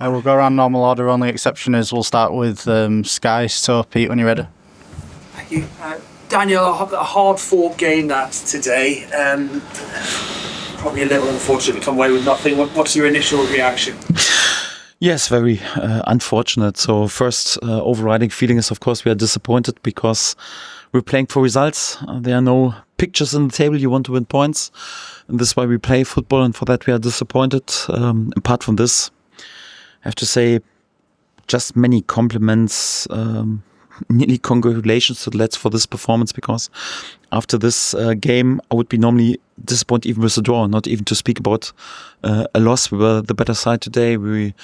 We'll go around normal order. Only exception is we'll start with Sky. So, Pete, when you're ready. Thank you. Daniel, a hard-fought game that today. Probably a little unfortunate to come away with nothing. What's your initial reaction? Yes, very unfortunate. So first overriding feeling is, of course, we are disappointed because we're playing for results. There are no pictures in the table. You want to win points. And this is why we play football, and for that we are disappointed. Apart from this, I have to say just many compliments, nearly congratulations to the lads for this performance, because after this game I would be normally disappointed even with a draw, not even to speak about a loss. We were the better side today. We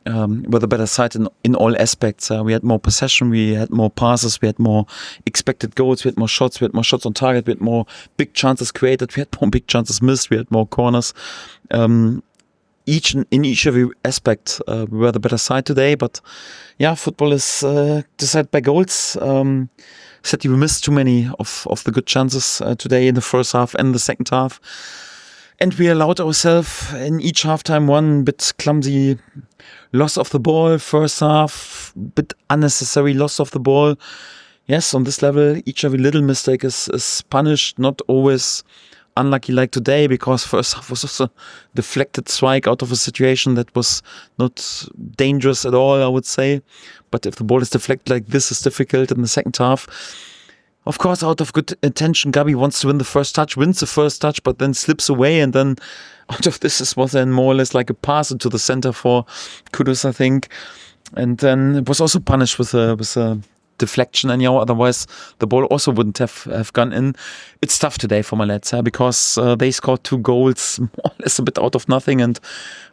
were the better side in all aspects. We had more possession, we had more passes, we had more expected goals, we had more shots on target, we had more big chances created, we had more big chances missed, we had more corners. In each every aspect, we were the better side today. But yeah, football is decided by goals. Sadly, we missed too many of the good chances today in the first half and the second half. And we allowed ourselves in each halftime one bit clumsy loss of the ball. First half, bit unnecessary loss of the ball. Yes, on this level, each every little mistake is punished, not always unlucky like today, because first half was also a deflected strike out of a situation that was not dangerous at all, I would say. But if the ball is deflected like this, it's difficult in the second half. Of course, out of good intention, Gabi wants to win the first touch, wins the first touch, but then slips away. And then out of this was then more or less like a pass into the center for Kudus, I think. And then it was also punished with a deflection, anyhow. Otherwise, the ball also wouldn't have gone in. It's tough today for my lads, because they scored 2 goals, more or less a bit out of nothing. And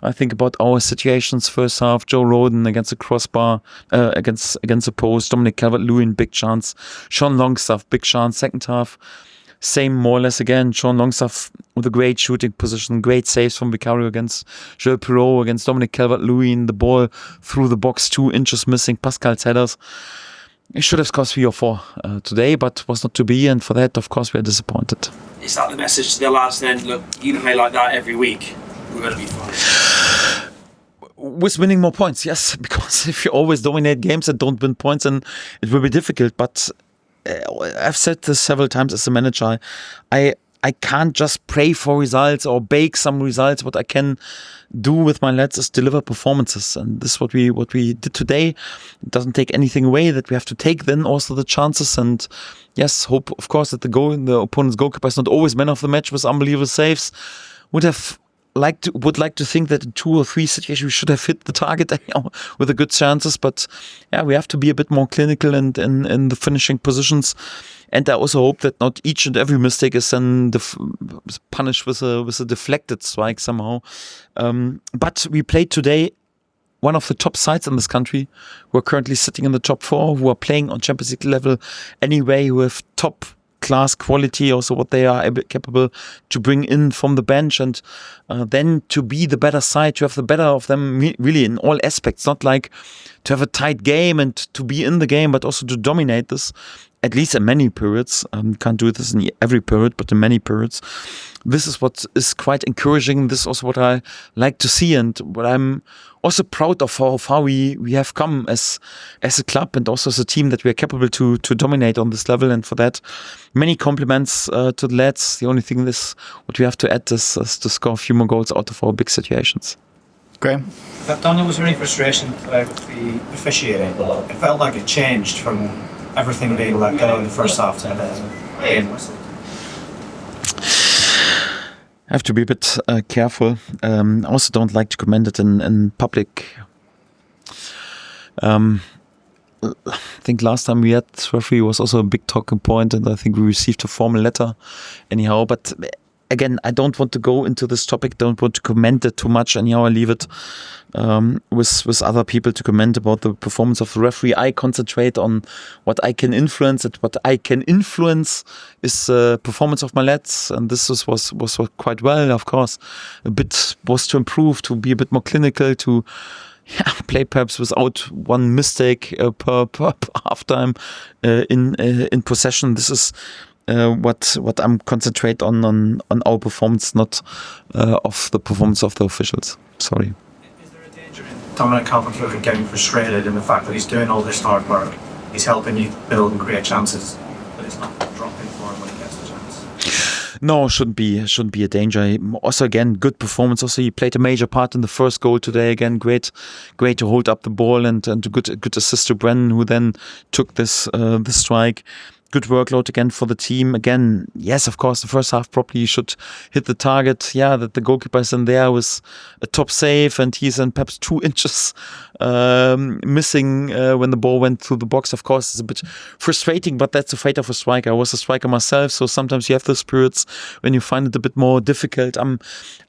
I think about our situations first half: Joe Roden against the crossbar, against the post, Dominic Calvert-Lewin, big chance, Sean Longstaff, big chance. Second half, same more or less again. Sean Longstaff with a great shooting position, great saves from Vicario against Joel Perot, against Dominic Calvert-Lewin, the ball through the box, 2 inches missing, Pascal's headers. It should have scored 3 or 4 today, but was not to be, and for that, of course, we are disappointed. Is that the message to the lads then? Look, you play like that every week, we're going to be fine. With winning more points, yes, because if you always dominate games and don't win points, then it will be difficult. But I've said this several times as a manager, I can't just pray for results or bake some results. What I can do with my lads is deliver performances, and this is what we did today. It doesn't take anything away that we have to take then also the chances, and yes, hope of course that the opponent's goalkeeper is not always man of the match with unbelievable saves. Would like to think that in 2 or 3 situations we should have hit the target with the good chances, but yeah, we have to be a bit more clinical and in the finishing positions. And I also hope that not each and every mistake is then punished with a deflected strike somehow. But we played today one of the top sides in this country, who are currently sitting in the top 4, who are playing on Champions League level anyway, who have top class quality, also what they are capable to bring in from the bench, and then to be the better side, to have the better of them really in all aspects, not like to have a tight game and to be in the game, but also to dominate this, at least in many periods. Can't do this in every period, but in many periods. This is what is quite encouraging. This is also what I like to see, and what I'm also proud of how we have come as a club and also as a team, that we are capable to dominate on this level. And for that, many compliments to the lads. The only thing is what we have to add is to score a few more goals out of our big situations. Graham? Daniel, was there any frustration with the officiating? It felt like it changed from everything being let go in the first half to the game. I have to be a bit careful. I also don't like to comment it in public. I think last time we had referee was also a big talking point, and I think we received a formal letter anyhow. But again, I don't want to go into this topic, don't want to comment it too much. Anyhow, I leave it with other people to comment about the performance of the referee. I concentrate on what I can influence, and what I can influence is the performance of my lads, and this was quite well. Of course, a bit was to improve, to be a bit more clinical, to play perhaps without one mistake per halftime in possession. This is what I'm concentrate on our performance, not of the performance of the officials. Sorry. Is there a danger in Dominic Calvert-Lewin getting frustrated in the fact that he's doing all this hard work, he's helping you build and create chances, but it's not dropping for him when he gets the chance? No, shouldn't be a danger. Also, again, good performance. Also, he played a major part in the first goal today. Again, great to hold up the ball and a good assist to Brennan, who then took this strike. Good workload again for the team. Again, yes, of course, the first half probably should hit the target. Yeah, that the goalkeeper is in there with a top save, and he's in perhaps 2 inches missing when the ball went through the box. Of course, it's a bit frustrating, but that's the fate of a striker. I was a striker myself, so sometimes you have the spirits when you find it a bit more difficult. I'm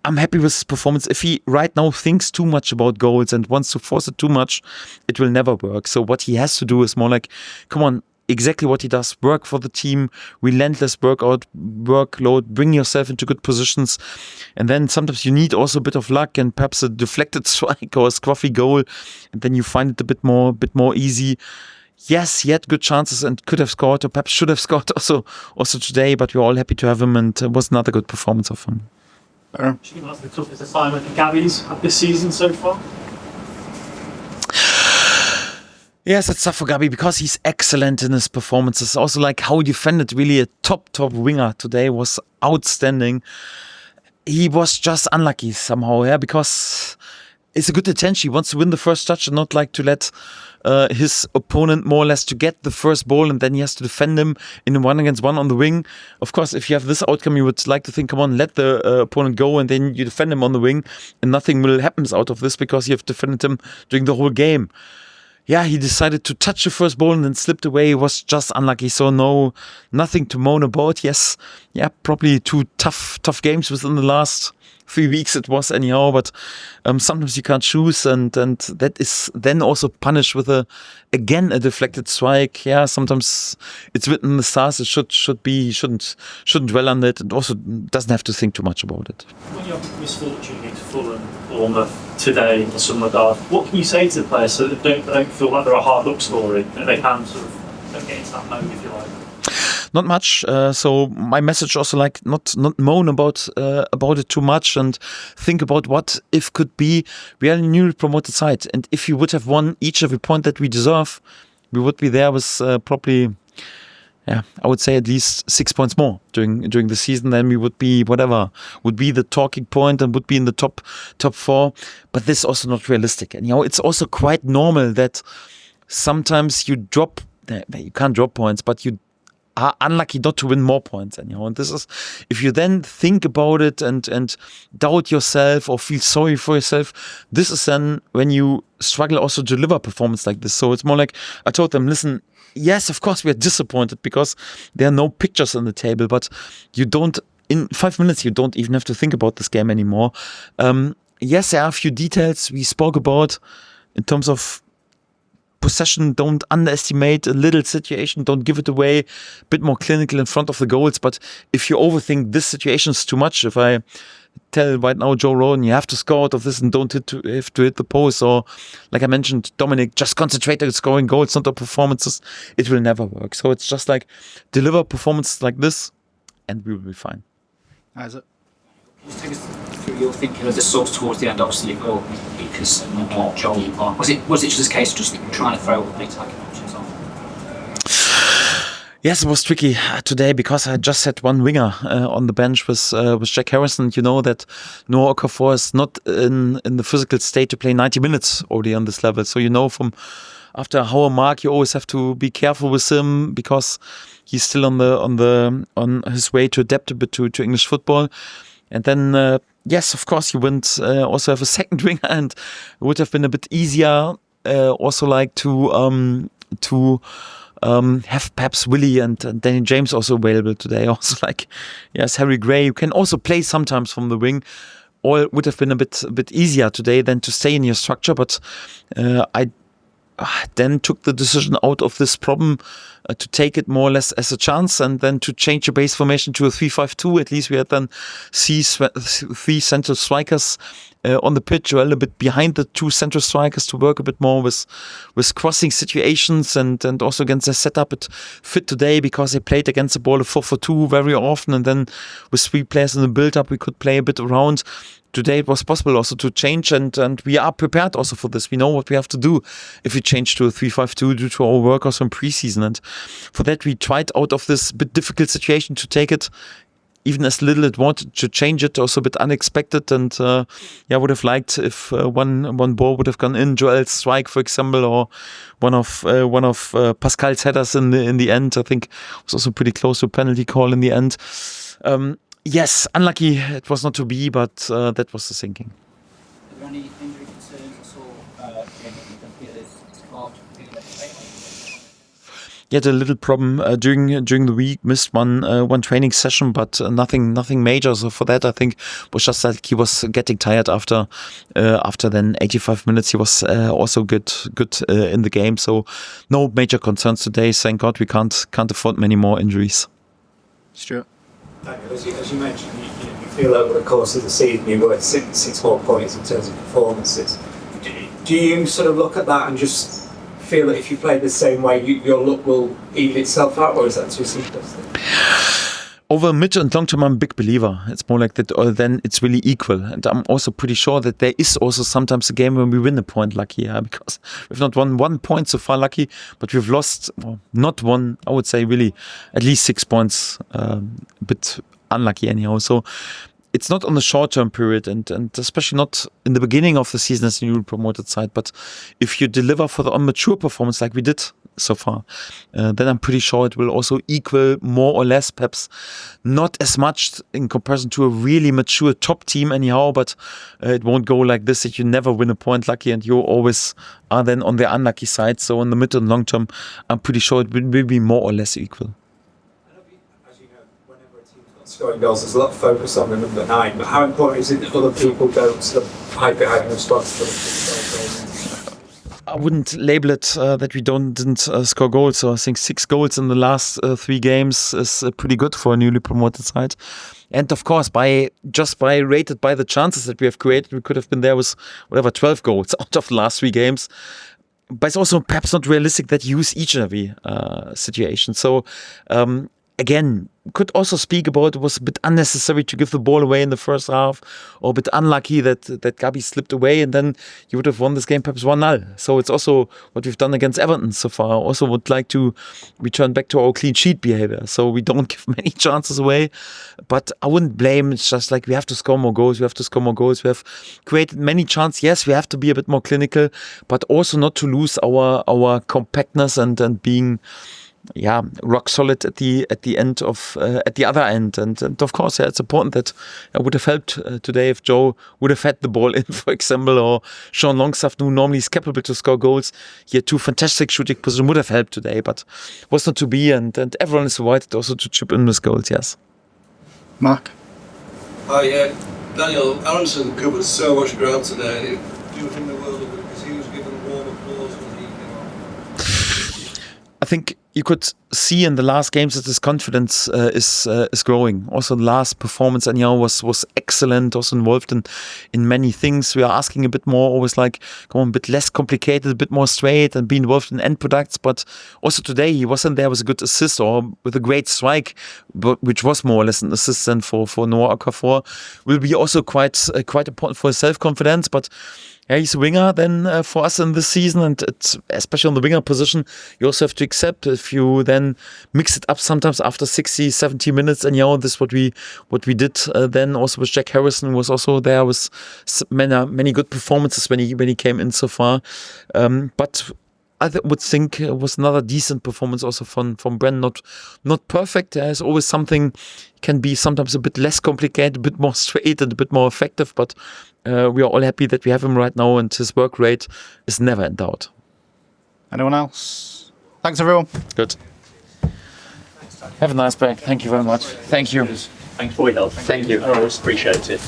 happy with his performance. If he right now thinks too much about goals and wants to force it too much, it will never work. So what he has to do is more like, come on, exactly what he does, work for the team, relentless workload, bring yourself into good positions. And then sometimes you need also a bit of luck and perhaps a deflected strike or a scruffy goal. And then you find it a bit more easy. Yes, he had good chances and could have scored, or perhaps should have scored also today, but we're all happy to have him, and it was another good performance of him. Do you think that's the toughest assignment that Gabby's had this season so far? Yes, it's tough for Gabi because he's excellent in his performances. Also, like how he defended really a top winger today was outstanding. He was just unlucky somehow, yeah, because it's a good attention. He wants to win the first touch and not like to let his opponent more or less to get the first ball, and then he has to defend him in a 1-against-1 on the wing. Of course, if you have this outcome, you would like to think, come on, let the opponent go, and then you defend him on the wing, and nothing will happen out of this because you have defended him during the whole game. Yeah, he decided to touch the first ball and then slipped away. He was just unlucky. So nothing to moan about. Yes, yeah, probably 2 tough games within the last 3 weeks it was anyhow. But sometimes you can't choose, and that is then also punished with a deflected strike. Yeah, sometimes it's written in the stars. It should be. Shouldn't dwell on it. And also doesn't have to think too much about it. When you have misfortune against Fulham, Bournemouth today in some regard, what can you say to the players so that they don't feel like they're a hard luck story, and they can sort of get into that mode, if you like? Not much. So my message also like not moan about it too much, and think about what if could be. We are a newly promoted side, and if you would have won each every point that we deserve, we would be there with probably, yeah, I would say at least 6 points more during the season. Then we would be would be the talking point and would be in the top 4. But this is also not realistic, and it's also quite normal that sometimes you can't drop points, but you are unlucky not to win more points anyhow. And this is, if you then think about it and doubt yourself or feel sorry for yourself, this is then when you struggle also to deliver performance like this. So it's more like, I told them, listen, yes, of course we are disappointed because there are no pictures on the table, but in 5 minutes you don't even have to think about this game anymore. Yes, there are a few details we spoke about in terms of possession. Don't underestimate a little situation, don't give it away, a bit more clinical in front of the goals. But if you overthink this situation is too much, if I tell right now Joe Rowan, you have to score out of this and don't have to hit the post, or like I mentioned, Dominic, just concentrate on scoring goals, not on performances, it will never work. So it's just like deliver performances like this and we will be fine. Isaac? Just take us through your thinking of the subs towards the end. Obviously, you've got Lucas and Joel. Was it just a case of just trying to throw all the attacking options on? Yes, it was tricky today because I just had one winger on the bench with Jack Aaronson. You know that Noah Okafor is not in the physical state to play 90 minutes already on this level. So from after a hour mark, you always have to be careful with him because he's still on his way to adapt a bit to English football. And then, yes, of course, you wouldn't also have a second winger, and it would have been a bit easier also like to have perhaps Willie and Danny James also available today. Also like, yes, Harry Gray, you can also play sometimes from the wing. Or it would have been a bit easier today than to stay in your structure. But I then took the decision out of this problem to take it more or less as a chance, and then to change the base formation to a 3-5-2. At least we had then three central strikers on the pitch, or a little bit behind the two central strikers, to work a bit more with crossing situations, and also against the setup it fit today, because they played against the ball a 4-4-2 very often, and then with 3 players in the build-up we could play a bit around. Today it was possible also to change, and we are prepared also for this. We know what we have to do if we change to a 3-5-2 due to our work also in pre-season, and for that we tried out of this bit difficult situation to take it even as little it wanted to change it, also a bit unexpected, and I would have liked if one ball would have gone in, Joel's strike for example, or one of Pascal's headers in the end. I think it was also pretty close to a penalty call in the end. Yes, unlucky it was not to be, but that was the thinking. Are there any injury concerns at all? He had a little problem during the week, missed one training session, but nothing major. So for that, I think it was just that he was getting tired after then 85 minutes. He was also good in the game. So no major concerns today. Thank God we can't afford many more injuries. Stuart. As you mentioned, you feel over the course of the season you're worth six more points in terms of performances. Do you sort of look at that and just feel that if you play the same way, your luck will even itself out, or is that too simplistic? Over mid and long term, I'm a big believer. It's more like that, or then it's really equal. And I'm also pretty sure that there is also sometimes a game when we win a point lucky, because we've not won 1 point so far lucky, but we've lost, not one, I would say really at least 6 points, a bit unlucky anyhow. So it's not on the short-term period, and especially not in the beginning of the season as a newly promoted side. But if you deliver for the unmature performance like we did so far, then I'm pretty sure it will also equal more or less, perhaps not as much in comparison to a really mature top team anyhow, but it won't go like this that you never win a point lucky and you always are then on the unlucky side. So in the mid and long term, I'm pretty sure it will be more or less equal. Scoring goals, there's a lot of focus on the number 9, but how important is it that other people don't sort of hype it out and responsibility? I wouldn't label it that we didn't score goals. So I think 6 goals in the last 3 games is pretty good for a newly promoted side. And of course, rated by the chances that we have created, we could have been there with 12 goals out of the last 3 games. But it's also perhaps not realistic that you use each and every situation. So again, could also speak about it was a bit unnecessary to give the ball away in the first half, or a bit unlucky that Gabi slipped away, and then you would have won this game perhaps 1-0. So it's also what we've done against Everton so far. Also would like to return back to our clean sheet behavior. So we don't give many chances away, but I wouldn't blame. It's just like we have to score more goals. We have created many chances. Yes, we have to be a bit more clinical, but also not to lose our compactness and being rock solid at the end of at the other end, and of course it's important that I would have helped today if Joe would have had the ball in, for example, or Sean Longstaff, who normally is capable to score goals. He had 2 fantastic shooting positions, would have helped today, but was not to be, and everyone is invited also to chip in with goals. Yes. Mark. Oh yeah, Daniel Aaronson covered so much ground today. Do you think the world of it because he was given warm applause when he came on? I think you could see in the last games that his confidence is growing. Also, the last performance anyhow was excellent. Also involved in many things. We are asking a bit more, always like come on, a bit less complicated, a bit more straight, and be involved in end products. But also today he wasn't there with a good assist or with a great strike, but which was more or less an assist then for Noah Okafor. Will be also quite important for his self-confidence, but. Yeah, he's a winger then for us in this season, and it's, especially on the winger position, you also have to accept if you then mix it up sometimes after 60, 70 minutes, and this is what we did then also with Jack Harrison, was also there with many good performances when he came in so far, but I would think it was another decent performance also from Bren. Not perfect. There's always something can be sometimes a bit less complicated, a bit more straight and a bit more effective. But we are all happy that we have him right now, and his work rate is never in doubt. Anyone else? Thanks, everyone. Good. Have a nice break. Thank you very much. Thank you. Thanks for your help. Thank you. I always appreciate it.